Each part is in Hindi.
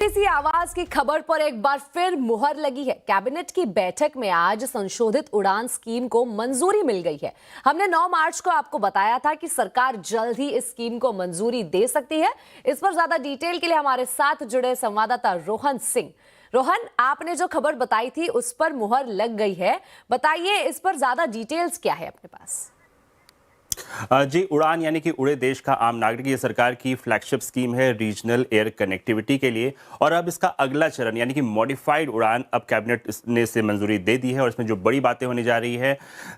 इसी आवाज की खबर पर एक बार फिर मुहर लगी है। कैबिनेट की बैठक में आज संशोधित उड़ान स्कीम को मंजूरी मिल गई है। हमने 9 मार्च को आपको बताया था कि सरकार जल्द ही इस स्कीम को मंजूरी दे सकती है। इस पर ज्यादा डिटेल के लिए हमारे साथ जुड़े संवाददाता रोहन सिंह। रोहन, आपने जो खबर बताई थी उस पर मुहर लग गई है, बताइए इस पर ज्यादा डिटेल्स क्या है अपने पास? जी, उड़ान यानी कि उड़े देश का आम नागरिक, ये सरकार की फ्लैगशिप स्कीम है रीजनल एयर कनेक्टिविटी के लिए। और अब इसका अगला चरण यानी कि मॉडिफाइड उड़ान अब कैबिनेट ने इसे मंजूरी दे दी है। और इसमें जो बड़ी बातें होने जा रही है,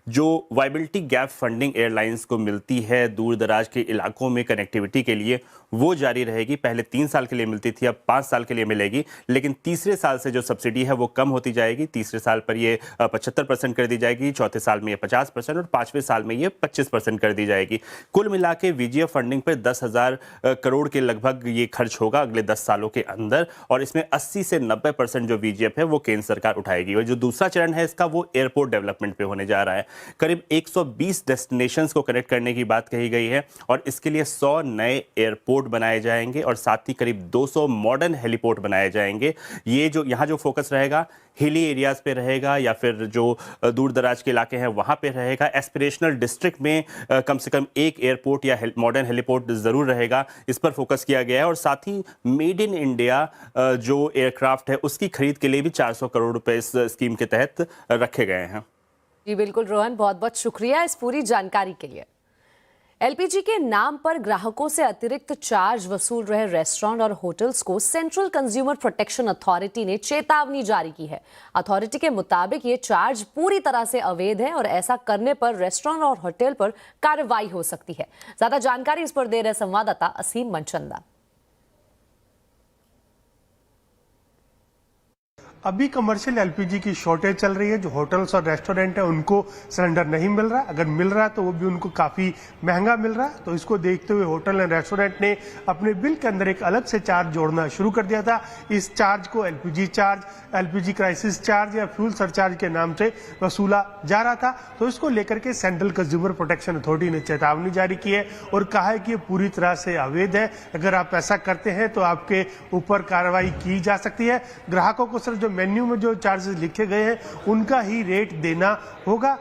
जो वायबिलिटी गैप फंडिंग एयरलाइंस को मिलती है दूर दराज के इलाकों में कनेक्टिविटी के लिए, वो जारी रहेगी। पहले 3 साल के लिए मिलती थी, अब 5 साल के लिए मिलेगी। लेकिन तीसरे साल से जो सब्सिडी है वो कम होती जाएगी। तीसरे साल पर ये 75% कर दी जाएगी, चौथे साल में ये 50% और 5वें साल में ये 25% कर दी जाएगी। कुल मिला के वीजीएफ फंडिंग पर 10,000 करोड़ के लगभग ये खर्च होगा अगले 10 सालों के अंदर। और इसमें 80 से 90% जो वीजीएफ है वो केंद्र सरकार उठाएगी। और जो दूसरा चरण है इसका, वो एयरपोर्ट डेवलपमेंट पे होने जा रहा है। करीब 120 डेस्टिनेशंस को कनेक्ट करने की बात कही गई है और इसके लिए 100 नए एयरपोर्ट बनाए जाएंगे और साथ ही करीब 200 मॉडर्न हेलीपोर्ट बनाए जाएंगे। ये जो यहाँ जो फोकस रहेगा, हिली एरियाज पे रहेगा या फिर जो दूर दराज के इलाके हैं वहां पे रहेगा। एस्पिरेशनल डिस्ट्रिक्ट में कम से कम एक एयरपोर्ट या मॉडर्न हेलीपोर्ट जरूर रहेगा, इस पर फोकस किया गया है। और साथ ही मेड इन इंडिया जो एयरक्राफ्ट है उसकी खरीद के लिए भी 400 करोड़ रुपए इस स्कीम के तहत रखे गए हैं। जी बिल्कुल रोहन, बहुत बहुत शुक्रिया इस पूरी जानकारी के लिए। एलपीजी के नाम पर ग्राहकों से अतिरिक्त चार्ज वसूल रहे रेस्टोरेंट और होटल्स को सेंट्रल कंज्यूमर प्रोटेक्शन अथॉरिटी ने चेतावनी जारी की है। अथॉरिटी के मुताबिक ये चार्ज पूरी तरह से अवैध है और ऐसा करने पर रेस्टोरेंट और होटल पर कार्रवाई हो सकती है। ज्यादा जानकारी इस पर दे रहे संवाददाता असीम मनचंदा। अभी कमर्शियल एलपीजी की शॉर्टेज चल रही है। जो होटल्स और रेस्टोरेंट है उनको सिलेंडर नहीं मिल रहा, अगर मिल रहा है तो वो भी उनको काफी महंगा मिल रहा है। तो इसको देखते हुए होटल एंड रेस्टोरेंट ने अपने बिल के अंदर एक अलग से चार्ज जोड़ना शुरू कर दिया था। इस चार्ज को LPG charge, LPG crisis charge या फ्यूल सरचार्ज के नाम से वसूला जा रहा था। तो इसको लेकर के सेंट्रल कंज्यूमर प्रोटेक्शन अथॉरिटी ने चेतावनी जारी की है और कहा है कि ये पूरी तरह से अवैध है। अगर आप ऐसा करते हैं तो आपके ऊपर कार्रवाई की जा सकती है। ग्राहकों को सिर्फ जो मेन्यू में जो चार्जेस लिखे गए हैं उनका ही रेट देना होगा।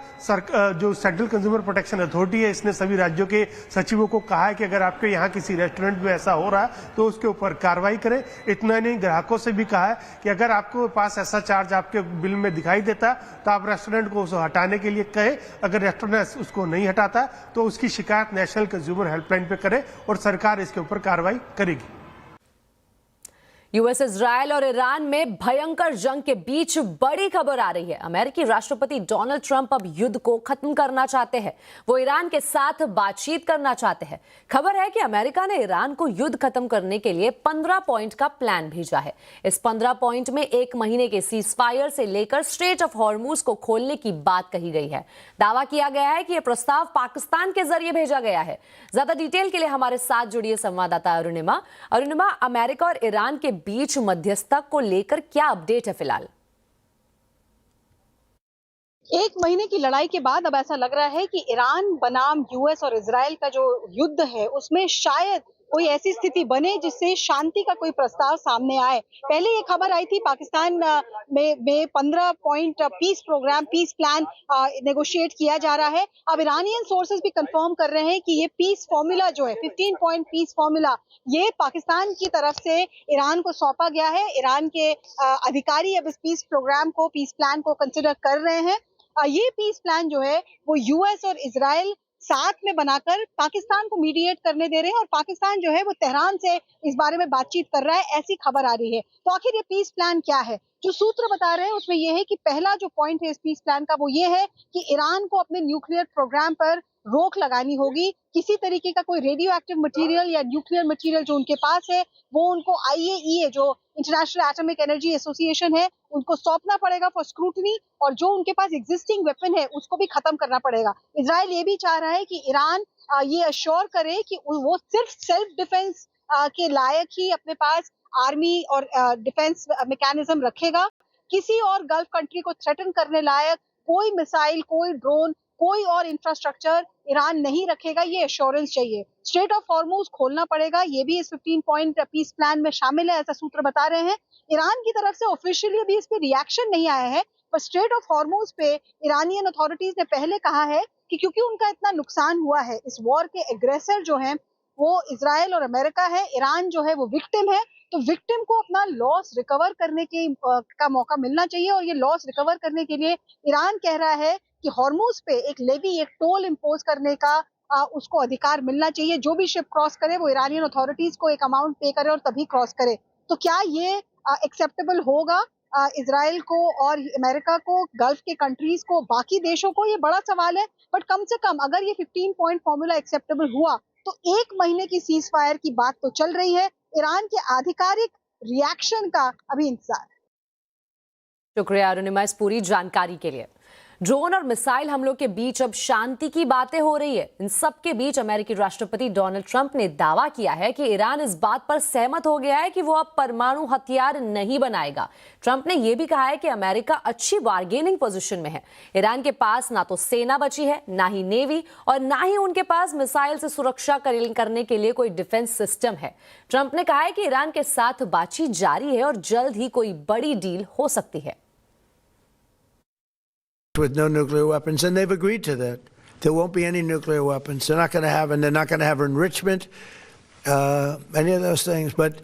जो सेंट्रल कंज्यूमर प्रोटेक्शन अथॉरिटी है, इसने सभी राज्यों के सचिवों को कहा है कि अगर आपके यहाँ किसी रेस्टोरेंट में ऐसा हो रहा है तो उसके ऊपर कार्रवाई करें। इतना नहीं, ग्राहकों से भी कहा है कि अगर आपको पास ऐसा चार्ज आपके बिल में दिखाई देता तो आप रेस्टोरेंट को उसे हटाने के लिए कहें। अगर रेस्टोरेंट उसको नहीं हटाता तो उसकी शिकायत नेशनल कंज्यूमर हेल्पलाइन पे करे और सरकार इसके ऊपर कार्रवाई करेगी। यूएस, इजरायल और ईरान में भयंकर जंग के बीच बड़ी खबर आ रही है। अमेरिकी राष्ट्रपति डोनाल्ड ट्रंप अब युद्ध को खत्म करना चाहते हैं। वो ईरान के साथ बातचीत करना चाहते हैं। खबर है कि अमेरिका ने ईरान को युद्ध खत्म करने के लिए 15 पॉइंट का प्लान भेजा है। इस 15 पॉइंट में 1 महीने के सीजफायर से लेकर स्ट्रेट ऑफ हॉर्मुज को खोलने की बात कही गई है। दावा किया गया है कि यह प्रस्ताव पाकिस्तान के जरिए भेजा गया है। ज्यादा डिटेल के लिए हमारे साथ जुड़िए संवाददाता अरुणिमा। अरुणिमा, अमेरिका और ईरान के बीच मध्यस्थता को लेकर क्या अपडेट है फिलहाल? 1 महीने की लड़ाई के बाद अब ऐसा लग रहा है कि ईरान बनाम यूएस और इजराइल का जो युद्ध है उसमें शायद कोई ऐसी स्थिति बने जिससे शांति का कोई प्रस्ताव सामने आए। पहले ये खबर आई थी पाकिस्तान में 15 point peace programme, peace plan negotiate किया जा रहा है। अब ईरानियन सोर्सेज भी कंफर्म कर रहे हैं कि ये पीस फॉर्मूला जो है 15 पॉइंट पीस फॉर्मूला, ये पाकिस्तान की तरफ से ईरान को सौंपा गया है। ईरान के अधिकारी अब इस पीस प्रोग्राम को, पीस प्लान को कंसिडर कर रहे हैं। ये पीस प्लान जो है वो यूएस और इजराइल साथ में बनाकर पाकिस्तान को मीडिएट करने दे रहे हैं और पाकिस्तान जो है वो तेहरान से इस बारे में बातचीत कर रहा है, ऐसी खबर आ रही है। तो आखिर ये पीस प्लान क्या है? जो सूत्र बता रहे हैं उसमें यह है कि पहला जो पॉइंट है इस पीस प्लान का वो ये है कि ईरान को अपने न्यूक्लियर प्रोग्राम पर रोक लगानी होगी। किसी तरीके का कोई रेडियो एक्टिव मटेरियल या न्यूक्लियर मटेरियल जो उनके पास है वो उनको आईएईए, जो इंटरनेशनल एटॉमिक एनर्जी एसोसिएशन है, उनको सौंपना पड़ेगा फॉर स्क्रूटनी। और जो उनके पास एग्जिस्टिंग वेपन है उसको भी खत्म करना पड़ेगा। इजराइल ये भी चाह रहा है कि ईरान ये अश्योर करे कि वो सिर्फ सेल्फ डिफेंस के लायक ही अपने पास आर्मी और डिफेंस मैकेनिज्म रखेगा। किसी और गल्फ कंट्री को थ्रेटन करने लायक कोई मिसाइल, कोई ड्रोन, कोई और इंफ्रास्ट्रक्चर ईरान नहीं रखेगा, ये एश्योरेंस चाहिए। स्ट्रेट ऑफ हॉर्मुज खोलना पड़ेगा, ये भी इस 15 पॉइंट पीस प्लान में शामिल है, ऐसा सूत्र बता रहे हैं। ईरान की तरफ से ऑफिशियली अभी इस पे रिएक्शन नहीं आया है, पर स्ट्रेट ऑफ हॉर्मुज पे ईरानियन अथॉरिटीज ने पहले कहा है कि क्योंकि उनका इतना नुकसान हुआ है, इस वॉर के एग्रेसर जो हैं वो इजराइल और अमेरिका है, ईरान जो है वो विक्टिम है, तो विक्टिम को अपना लॉस रिकवर करने का मौका मिलना चाहिए। और ये लॉस रिकवर करने के लिए ईरान कह रहा है कि हॉर्मुज पे एक लेवी, एक टोल इम्पोज करने का उसको अधिकार मिलना चाहिए। जो भी शिप क्रॉस करे वो ईरानियन अथॉरिटीज को एक अमाउंट पे करे और तभी क्रॉस करे। तो क्या ये एक्सेप्टेबल होगा इजराइल को और अमेरिका को, गल्फ के कंट्रीज को, बाकी देशों को? ये बड़ा सवाल है। बट कम से कम अगर ये 15 पॉइंट फॉर्मूला एक्सेप्टेबल हुआ तो 1 महीने की सीज फायर की बात तो चल रही है। ईरान के आधिकारिक रिएक्शन का अभी इंतजार। शुक्रिया अरुणिमा इस पूरी जानकारी के लिए। ड्रोन और मिसाइल हमलों के बीच अब शांति की बातें हो रही है। इन सब के बीच अमेरिकी राष्ट्रपति डोनाल्ड ट्रंप ने दावा किया है कि ईरान इस बात पर सहमत हो गया है कि वो अब परमाणु हथियार नहीं बनाएगा। ट्रंप ने यह भी कहा है कि अमेरिका अच्छी बार्गेनिंग पोजीशन में है। ईरान के पास ना तो सेना बची है, ना ही नेवी, और ना ही उनके पास मिसाइल से सुरक्षा करने के लिए कोई डिफेंस सिस्टम है। ट्रंप ने कहा है कि ईरान के साथ बातचीत जारी है और जल्द ही कोई बड़ी डील हो सकती है। With no nuclear weapons, and they've agreed to that. There won't be any nuclear weapons. They're not going to have, and they're not going to have enrichment, any of those things. But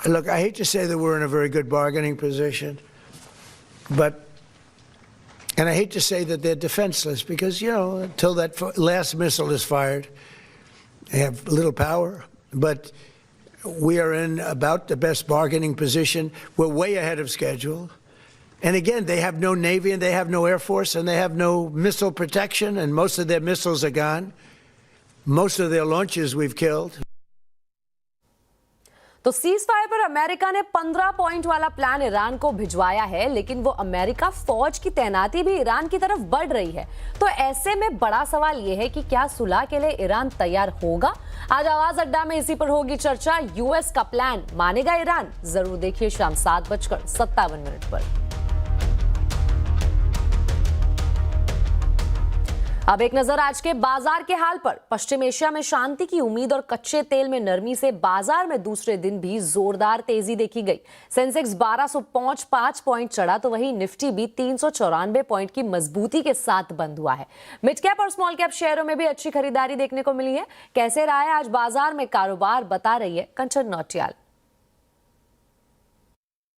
look, I hate to say that we're in a very good bargaining position, and I hate to say that they're defenseless because, until that last missile is fired, they have little power. But we are in about the best bargaining position. We're way ahead of schedule. And again, they have no Navy and they have no Air Force and they have no missile protection, and most of their missiles are gone. Most of their launches we've killed. तो सीज फायर पर अमेरिका ने 15 पॉइंट वाला प्लान ईरान को भिजवाया है, लेकिन वो अमेरिका फौज की तैनाती भी ईरान की तरफ बढ़ रही है। तो ऐसे में बड़ा सवाल यह है कि क्या सुलह के लिए ईरान तैयार होगा? आज आवाज अड्डा में इसी पर होगी चर्चा। यूएस का प्लान मानेगा ईरान? जरूर देखिए शाम 7:57 पर। अब एक नजर आज के बाजार के हाल पर। पश्चिम एशिया में शांति की उम्मीद और कच्चे तेल में नरमी से बाजार में दूसरे दिन भी जोरदार तेजी देखी गई। सेंसेक्स 1205 पॉइंट चढ़ा तो वहीं निफ्टी भी 394 पॉइंट की मजबूती के साथ बंद हुआ है। मिड कैप और स्मॉल कैप शेयरों में भी अच्छी खरीदारी देखने को मिली है। कैसे रहा है आज बाजार में कारोबार, बता रही है कंचन नौटियाल।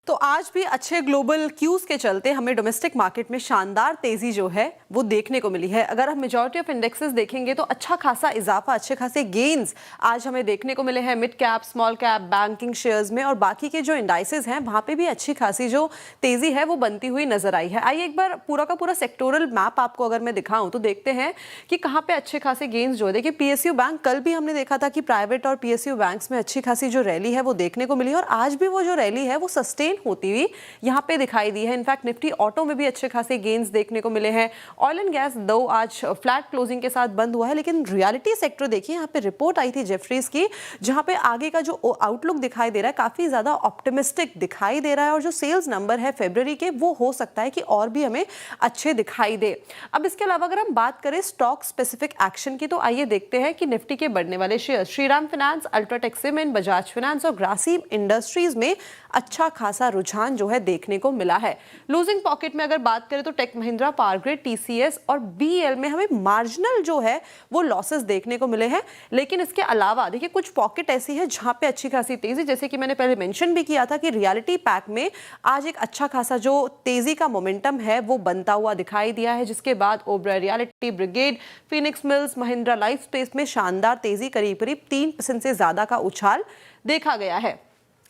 तो आज भी अच्छे ग्लोबल क्यूज के चलते हमें डोमेस्टिक मार्केट में शानदार तेजी जो है वो देखने को मिली है। अगर हम मेजॉरिटी ऑफ इंडेक्सेस देखेंगे तो अच्छा खासा इजाफा, अच्छे खासे गेन्स आज हमें देखने को मिले हैं mid cap, small cap, banking shares में, और बाकी के जो इंडाइसेस हैं वहां पे भी अच्छी खासी जो तेजी है वो बनती हुई नजर आई है। आइए एक बार पूरा का पूरा सेक्टोरल मैप आपको अगर मैं दिखाऊं तो देखते हैं कि कहाँ पे अच्छे खासे गेन्स जो है। देखिए पीएसयू बैंक, कल भी हमने देखा था कि प्राइवेट और पीएसयू बैंक्स में अच्छी खासी जो रैली है वो देखने को मिली, और आज भी वो जो रैली है वो सस्टेन होती हुई यहां पे दिखाई दी है। इनफैक्ट निफ्टी ऑटो में भी अच्छे खासे गेन्स देखने को मिले हैं। ऑयल एंड गैस दो आज फ्लैट क्लोजिंग के साथ बंद हुआ है, लेकिन रियलिटी सेक्टर देखिए, यहां पे रिपोर्ट आई थी जेफरीज की, जहां पे आगे का जो आउटलुक दिखाई दे रहा है काफी ज्यादा ऑप्टिमिस्टिक दिखाई दे रहा है, और जो सेल्स नंबर है फरवरी के वो हो सकता है कि और भी हमें अच्छे दिखाई दे। अब इसके अलावा अगर हम बात करें स्टॉक स्पेसिफिक एक्शन की, तो आइए देखते हैं कि निफ्टी के बढ़ने वाले share Shriram finance, UltraTech cement, Bajaj finance और ग्रासिम इंडस्ट्रीज में अच्छा खासा रुझान जो है देखने को मिला है। लूजिंग पॉकेट में अगर बात करें तो Tech Mahindra, power grid, TCS और बीएल में हमें मार्जिनल जो है वो लॉसेस देखने को मिले हैं। लेकिन इसके अलावा देखिए कुछ पॉकेट ऐसी है जहां पे अच्छी खासी तेजी, जैसे कि मैंने पहले मेंशन भी किया था कि रियलिटी पैक में आज एक अच्छा खासा जो तेजी का मोमेंटम है वो बनता हुआ दिखाई दिया है, जिसके बाद Oberoi reality, brigade, Phoenix mills, Mahindra life space में शानदार तेजी, करीब करीब 3% से ज्यादा का उछाल देखा गया है।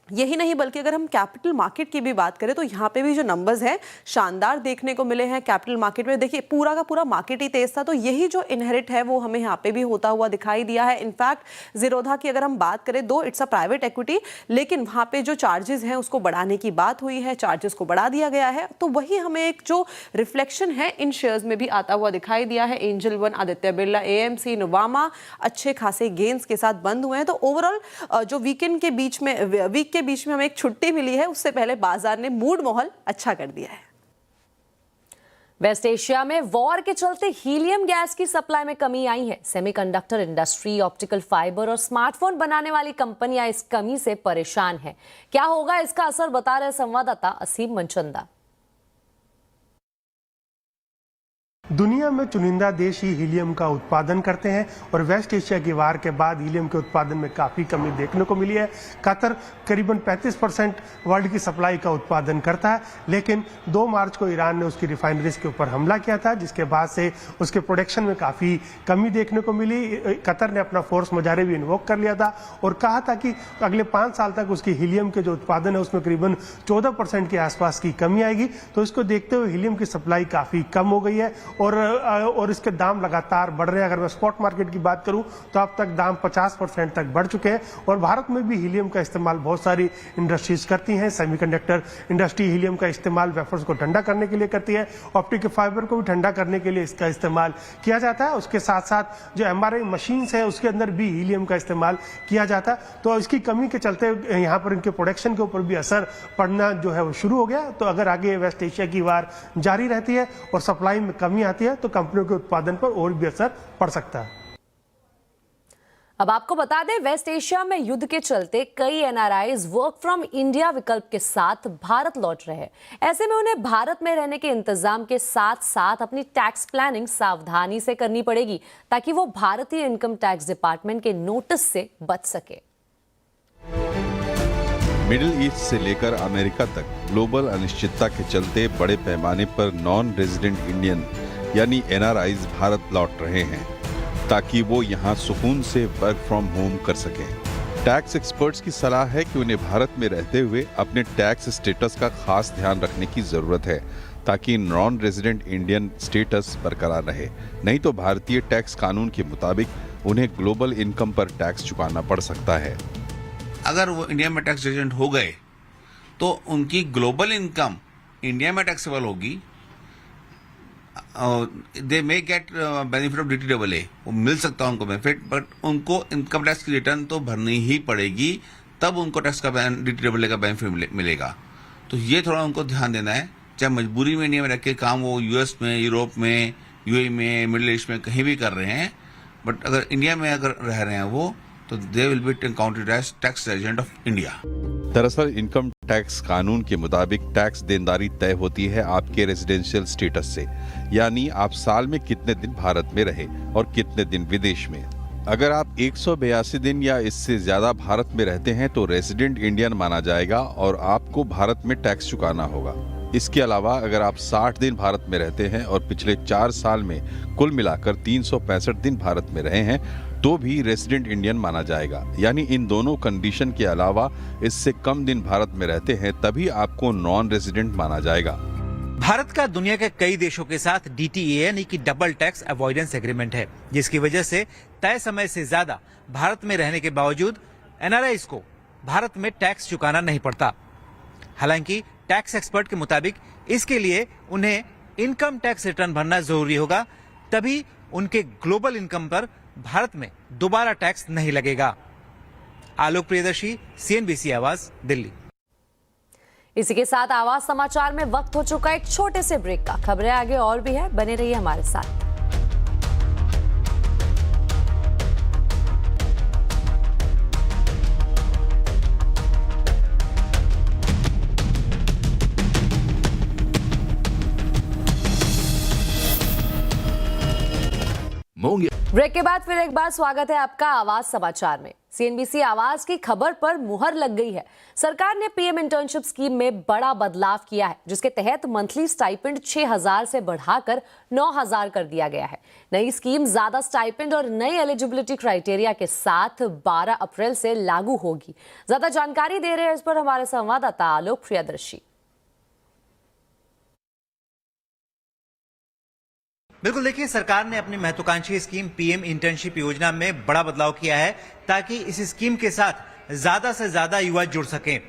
यही नहीं बल्कि अगर हम कैपिटल मार्केट की भी बात करें तो यहाँ पे भी जो नंबर्स हैं शानदार देखने को मिले हैं। कैपिटल मार्केट में देखिए पूरा का पूरा मार्केट ही तेज था, तो यही जो इनहेरिट है वो हमें यहाँ पे भी होता हुआ दिखाई दिया है। इनफैक्ट जीरोधा की अगर हम बात करें, दो इट्स अ प्राइवेट इक्विटी, लेकिन वहाँ पे जो चार्जेस हैं उसको बढ़ाने की बात हुई है, चार्जेस को बढ़ा दिया गया है, तो वही हमें एक जो रिफ्लेक्शन है इन शेयर्स में भी आता हुआ दिखाई दिया है। Angel one, Aditya Birla, AMC, Nuvama अच्छे खासे गेन्स के साथ बंद हुए हैं। तो ओवरऑल जो वीक के बीच में हमें एक छुट्टी मिली है, उससे पहले बाजार ने मूड माहौल अच्छा कर दिया है। वेस्ट एशिया में वॉर के चलते हीलियम गैस की सप्लाई में कमी आई है। सेमीकंडक्टर इंडस्ट्री, ऑप्टिकल फाइबर और स्मार्टफोन बनाने वाली कंपनियां इस कमी से परेशान हैं। क्या होगा इसका असर, बता रहे संवाददाता असीम मनचंदा। दुनिया में चुनिंदा देश ही हीलियम का उत्पादन करते हैं और वेस्ट एशिया की वार के बाद हीलियम के उत्पादन में काफ़ी कमी देखने को मिली है। कतर करीबन 35% वर्ल्ड की सप्लाई का उत्पादन करता है, लेकिन 2 मार्च को ईरान ने उसकी रिफाइनरीज के ऊपर हमला किया था, जिसके बाद से उसके प्रोडक्शन में काफ़ी कमी देखने को मिली। कतर ने अपना फोर्स मजारे भी इन्वोक कर लिया था और कहा था कि अगले 5 साल तक उसकी हीलियम के जो उत्पादन है उसमें करीबन 14% के आसपास की कमी आएगी। तो इसको देखते हुए हीलियम की सप्लाई काफ़ी कम हो गई है और इसके दाम लगातार बढ़ रहे हैं। अगर मैं स्पॉट मार्केट की बात करूं तो अब तक दाम 50% तक बढ़ चुके हैं और भारत में भी हीलियम का इस्तेमाल बहुत सारी इंडस्ट्रीज करती हैं। सेमीकंडक्टर इंडस्ट्री हीलियम का इस्तेमाल वेफर्स को ठंडा करने के लिए करती है, ऑप्टिकल फाइबर को भी ठंडा करने के लिए इसका इस्तेमाल किया जाता है। उसके साथ साथ जो MRI मशीन्स है उसके अंदर भी हीलियम का इस्तेमाल किया जाता है। तो इसकी कमी के चलते यहाँ पर इनके प्रोडक्शन के ऊपर भी असर पड़ना जो है वो शुरू हो गया। तो अगर आगे वेस्ट एशिया की वार जारी रहती है और सप्लाई में कमी आती है तो कंपनियों के उत्पादन पर और भी असर पड़ सकता है। अब आपको बता दें, वेस्ट एशिया में युद्ध के चलते कई NRIs वर्क फ्रॉम इंडिया विकल्प के साथ भारत लौट रहे हैं। ऐसे में उन्हें भारत में रहने के इंतजाम के साथ साथ अपनी टैक्स प्लानिंग सावधानी से करनी पड़ेगी ताकि वो भारतीय इनकम टैक्स डिपार्टमेंट के नोटिस से बच सके। मिडिल ईस्ट से लेकर अमेरिका तक ग्लोबल अनिश्चितता के चलते बड़े पैमाने पर नॉन रेजिडेंट इंडियन यानी NRIs भारत लौट रहे हैं ताकि वो यहाँ सुकून से वर्क फ्रॉम होम कर सकें। टैक्स एक्सपर्ट्स की सलाह है कि उन्हें भारत में रहते हुए अपने टैक्स स्टेटस का खास ध्यान रखने की जरूरत है ताकि नॉन रेजिडेंट इंडियन स्टेटस बरकरार रहे, नहीं तो भारतीय टैक्स कानून के मुताबिक उन्हें ग्लोबल इनकम पर टैक्स चुकाना पड़ सकता है। अगर वो इंडिया में टैक्स रेजिडेंट हो गए तो उनकी ग्लोबल इनकम इंडिया में टैक्सेबल होगी। They may get benefit of DTAA, वो मिल सकता है उनको बेनिफिट, बट उनको इनकम टैक्स की रिटर्न तो भरनी ही पड़ेगी, तब उनको टैक्स का DTAA का बेनिफिट मिलेगा। तो ये थोड़ा उनको ध्यान देना है। चाहे मजबूरी में इंडिया में रख के काम वो US में, यूरोप में, UAE में, मिडिल ईस्ट में कहीं भी कर रहे हैं, बट अगर इंडिया में अगर रह रहे हैं वो, तो they will be counted as tax resident of India. दरअसल इनकम टैक्स कानून के मुताबिक टैक्स देनदारी तय होती है आपके रेजिडेंशियल स्टेटस से, यानी आप साल में कितने दिन भारत में रहे और कितने दिन विदेश में। अगर आप 182 दिन या इससे ज्यादा भारत में रहते हैं तो रेजिडेंट इंडियन माना जाएगा और आपको भारत में टैक्स चुकाना होगा। इसके अलावा अगर आप 60 दिन भारत में रहते हैं और पिछले 4 साल में कुल मिलाकर 365 दिन भारत में रहे हैं तो भी रेजिडेंट इंडियन माना जाएगा। यानी इन दोनों कंडीशन के अलावा इससे कम दिन भारत में रहते हैं तभी आपको नॉन रेजिडेंट माना जाएगा। भारत का दुनिया के कई देशों के साथ DTA यानी कि डबल टैक्स अवॉइडेंस एग्रीमेंट है, जिसकी वजह से तय समय से ज्यादा भारत में रहने के बावजूद NRIs को भारत में टैक्स चुकाना नहीं पड़ता। हालांकि टैक्स एक्सपर्ट के मुताबिक इसके लिए उन्हें इनकम टैक्स रिटर्न भरना जरूरी होगा, तभी उनके ग्लोबल इनकम पर भारत में दोबारा टैक्स नहीं लगेगा। आलोक प्रियदर्शी, CNBC आवाज, दिल्ली। इसी के साथ आवाज समाचार में वक्त हो चुका है एक छोटे से ब्रेक का। खबरें आगे और भी है, बने रहिए हमारे साथ। ब्रेक के बाद फिर एक बार स्वागत है आपका आवाज समाचार में। CNBC आवाज की खबर पर मुहर लग गई है। सरकार ने PM इंटर्नशिप स्कीम में बड़ा बदलाव किया है, जिसके तहत मंथली स्टाइपेंड 6,000 से बढ़ाकर 9,000 कर दिया गया है। नई स्कीम ज्यादा स्टाइपेंड और नई एलिजिबिलिटी क्राइटेरिया के साथ 12 अप्रैल से लागू होगी। ज्यादा जानकारी दे रहे हैं इस पर हमारे संवाददाता आलोक प्रियदर्शी। बिल्कुल, देखिए, सरकार ने अपनी महत्वाकांक्षी स्कीम PM इंटर्नशिप योजना में बड़ा बदलाव किया है ताकि इस स्कीम के साथ ज्यादा से ज्यादा युवा जुड़ सकें।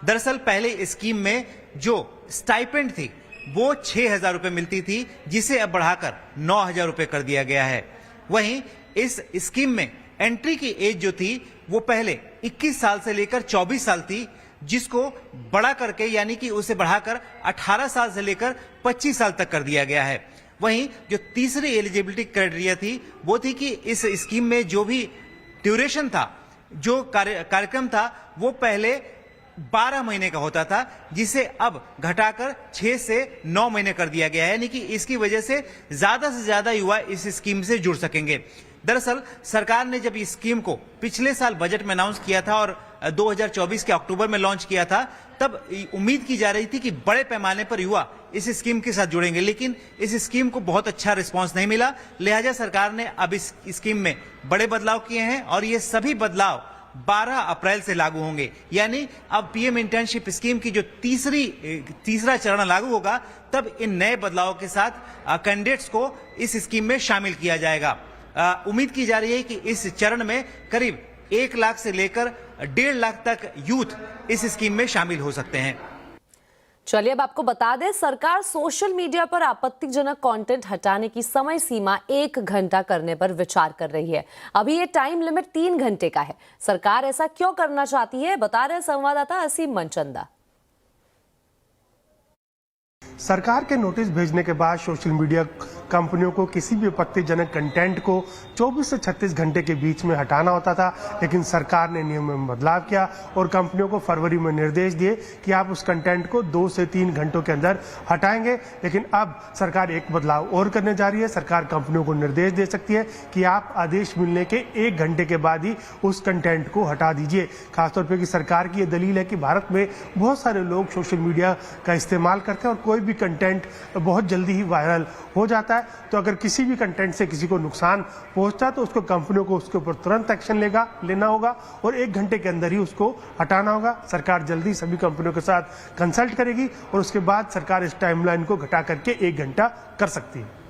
दरअसल पहले इस स्कीम में जो स्टाइपेंड थी वो 6,000 रुपए मिलती थी, जिसे अब बढ़ाकर 9,000 रुपए कर दिया गया है। वहीं इस स्कीम में एंट्री की एज जो थी वो पहले 21 साल से लेकर 24 साल थी, जिसको बड़ा करके यानी कि उसे बढ़ाकर 18 साल से लेकर 25 साल तक कर दिया गया है। वहीं जो तीसरी एलिजिबिलिटी क्राइटेरिया थी वो थी कि इस स्कीम में जो भी ड्यूरेशन था, जो कार्यक्रम था, वो पहले 12 महीने का होता था, जिसे अब घटाकर 6 से 9 महीने कर दिया गया है। यानी कि इसकी वजह से ज्यादा युवा इस स्कीम से जुड़ सकेंगे। दरअसल सरकार ने जब इस स्कीम को पिछले साल बजट में अनाउंस किया था और 2024 के अक्टूबर में लॉन्च किया था, तब उम्मीद की जा रही थी कि बड़े पैमाने पर युवा इस स्कीम के साथ जुड़ेंगे, लेकिन इस स्कीम को बहुत अच्छा रिस्पांस नहीं मिला। लिहाजा सरकार ने अब इस स्कीम में बड़े बदलाव किए हैं और ये सभी बदलाव 12 अप्रैल से लागू होंगे। यानी अब पीएम इंटर्नशिप स्कीम की जो तीसरा चरण लागू होगा, तब इन नए बदलावों के साथ कैंडिडेट्स को इस स्कीम में शामिल किया जाएगा। उम्मीद की जा रही है कि इस चरण में करीब 1 लाख से लेकर 1.5 लाख तक यूथ इस स्कीम में शामिल हो सकते हैं। चलिए अब आपको बता दें, सरकार सोशल मीडिया पर आपत्तिजनक कंटेंट हटाने की समय सीमा 1 घंटा करने पर विचार कर रही है। अभी ये टाइम लिमिट 3 घंटे का है। सरकार ऐसा क्यों करना चाहती है, बता रहे संवाददाता असीम मनचंदा। सरकार के नोटिस भेजने के बाद सोशल मीडिया कंपनियों को किसी भी आपत्तिजनक कंटेंट को 24 से 36 घंटे के बीच में हटाना होता था, लेकिन सरकार ने नियम में बदलाव किया और कंपनियों को फरवरी में निर्देश दिए कि आप उस कंटेंट को 2 से 3 घंटों के अंदर हटाएंगे। लेकिन अब सरकार एक बदलाव और करने जा रही है। सरकार कंपनियों को निर्देश दे सकती है कि आप आदेश मिलने के 1 घंटे के बाद ही उस कंटेंट को हटा दीजिए। खासतौर पर कि सरकार की यह दलील है कि भारत में बहुत सारे लोग सोशल मीडिया का इस्तेमाल करते हैं और कोई भी कंटेंट बहुत जल्दी ही वायरल हो जाता है। तो अगर किसी भी कंटेंट से किसी को नुकसान पहुंचता है तो उसको कंपनियों को उसके ऊपर तुरंत एक्शन लेना होगा और 1 घंटे के अंदर ही उसको हटाना होगा। सरकार जल्दी सभी कंपनियों के साथ कंसल्ट करेगी और उसके बाद सरकार इस टाइमलाइन को घटा करके 1 घंटा कर सकती है।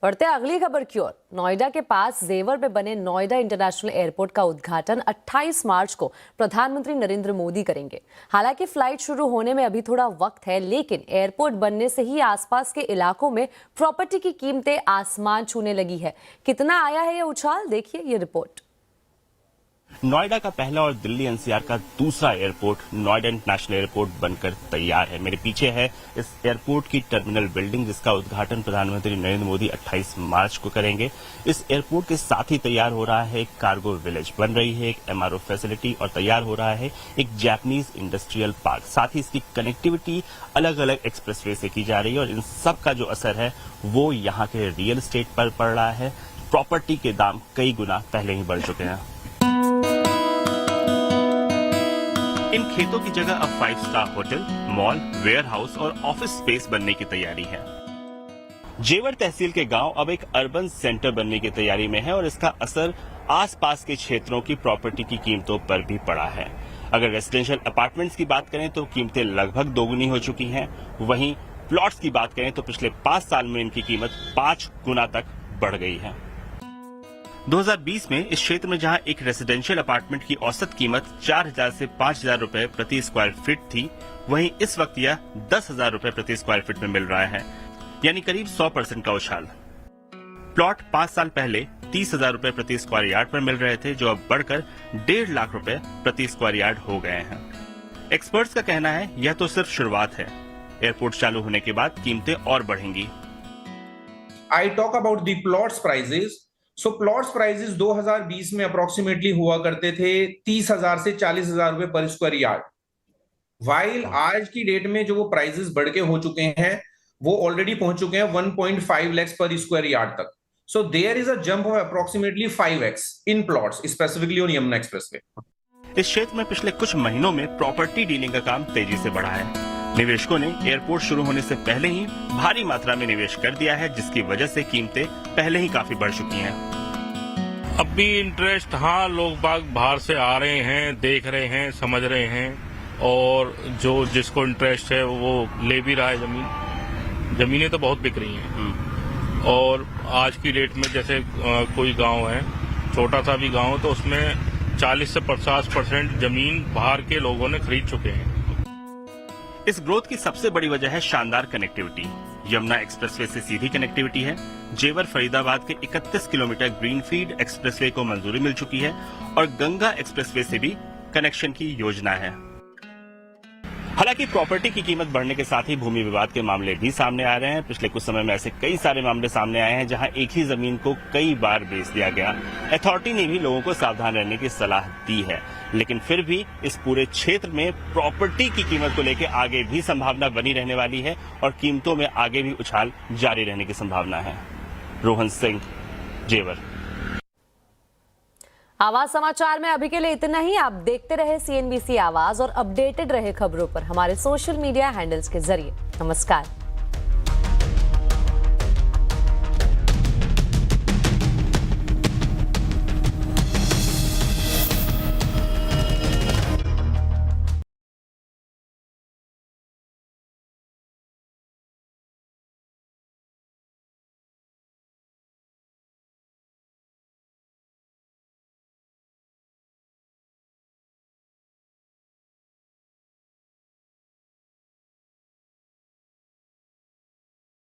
बढ़ते अगली खबर की ओर। नोएडा के पास जेवर में बने नोएडा इंटरनेशनल एयरपोर्ट का उद्घाटन 28 मार्च को प्रधानमंत्री नरेंद्र मोदी करेंगे। हालांकि फ्लाइट शुरू होने में अभी थोड़ा वक्त है, लेकिन एयरपोर्ट बनने से ही आसपास के इलाकों में प्रॉपर्टी की कीमतें आसमान छूने लगी है। कितना आया है ये उछाल, देखिए ये रिपोर्ट। नोएडा का पहला और दिल्ली एनसीआर का दूसरा एयरपोर्ट नोएडा इंटरनेशनल एयरपोर्ट बनकर तैयार है। मेरे पीछे है इस एयरपोर्ट की टर्मिनल बिल्डिंग, जिसका उद्घाटन प्रधानमंत्री नरेंद्र मोदी 28 मार्च को करेंगे। इस एयरपोर्ट के साथ ही तैयार हो रहा है एक कार्गो विलेज, बन रही है एक एमआरओ फैसिलिटी और तैयार हो रहा है एक जापानीज इंडस्ट्रियल पार्क। साथ ही इसकी कनेक्टिविटी अलग अलग एक्सप्रेसवे से की जा रही है और इन सब का जो असर है वो यहाँ के रियल एस्टेट पर पड़ रहा है। प्रॉपर्टी के दाम कई गुना पहले ही बढ़ चुके हैं। इन खेतों की जगह अब 5 star hotel, mall, warehouse और ऑफिस स्पेस बनने की तैयारी है। जेवर तहसील के गांव अब एक अर्बन सेंटर बनने की तैयारी में है और इसका असर आसपास के क्षेत्रों की प्रॉपर्टी की कीमतों पर भी पड़ा है। अगर रेजिडेंशियल अपार्टमेंट्स की बात करें तो कीमतें लगभग दोगुनी हो चुकी हैं। वहीं प्लॉट्स की बात करें तो पिछले 5 साल में इनकी कीमत 5 गुना तक बढ़ गई है। 2020 में इस क्षेत्र में जहां एक रेजिडेंशियल अपार्टमेंट की औसत कीमत 4,000 से 5,000 रुपए प्रति स्क्वायर फीट थी, वहीं इस वक्त यह 10,000 रुपए प्रति स्क्वायर फीट में मिल रहा है, यानी करीब 100% का उछाल। प्लॉट 5 साल पहले 30,000 रुपए प्रति स्क्वायर यार्ड पर मिल रहे थे, जो अब बढ़कर 1.5 लाख रुपए प्रति स्क्वायर यार्ड हो गए हैं। एक्सपर्ट्स का कहना है यह तो सिर्फ शुरुआत है, एयरपोर्ट चालू होने के बाद कीमतें और बढ़ेंगी। I talk about the plots prices. So plots prices 2020 में अप्रोक्सीमेटली हुआ करते थे 30,000 से 40,000 रुपए पर स्क्वायर यार्ड। वाइल आज की डेट में जो वो प्राइसेस बढ़ के हो चुके हैं वो ऑलरेडी पहुंच चुके हैं 1.5 लाख पर स्क्वायर यार्ड तक। So there is a jump of approximately 5x in plots, specifically on Yamuna expressway. इस क्षेत्र में पिछले कुछ महीनों में प्रॉपर्टी डीलिंग का काम तेजी से बढ़ा है। निवेशकों ने एयरपोर्ट शुरू होने से पहले ही भारी मात्रा में निवेश कर दिया है, जिसकी वजह से कीमतें पहले ही काफी बढ़ चुकी हैं। अब भी इंटरेस्ट, हाँ, लोग बाग बाहर से आ रहे हैं, देख रहे हैं, समझ रहे हैं और जो जिसको इंटरेस्ट है वो ले भी रहा है। जमीनें तो बहुत बिक रही हैं और आज की डेट में जैसे कोई गांव है, छोटा सा भी गांव, तो उसमें 40 से 50% जमीन बाहर के लोगों ने खरीद चुके हैं। इस ग्रोथ की सबसे बड़ी वजह है शानदार कनेक्टिविटी। यमुना एक्सप्रेसवे से सीधी कनेक्टिविटी है। जेवर फरीदाबाद के 31 किलोमीटर ग्रीनफील्ड एक्सप्रेसवे को मंजूरी मिल चुकी है और गंगा एक्सप्रेसवे से भी कनेक्शन की योजना है। हालांकि प्रॉपर्टी की कीमत बढ़ने के साथ ही भूमि विवाद के मामले भी सामने आ रहे हैं। पिछले कुछ समय में ऐसे कई सारे मामले सामने आए हैं जहां एक ही जमीन को कई बार बेच दिया गया। अथॉरिटी ने भी लोगों को सावधान रहने की सलाह दी है, लेकिन फिर भी इस पूरे क्षेत्र में प्रॉपर्टी की कीमत को लेकर आगे भी संभावना बनी रहने वाली है और कीमतों में आगे भी उछाल जारी रहने की संभावना है। रोहन सिंह, जेवर। आवाज समाचार में अभी के लिए इतना ही। आप देखते रहे CNBC आवाज और अपडेटेड रहे खबरों पर हमारे सोशल मीडिया हैंडल्स के जरिए। नमस्कार।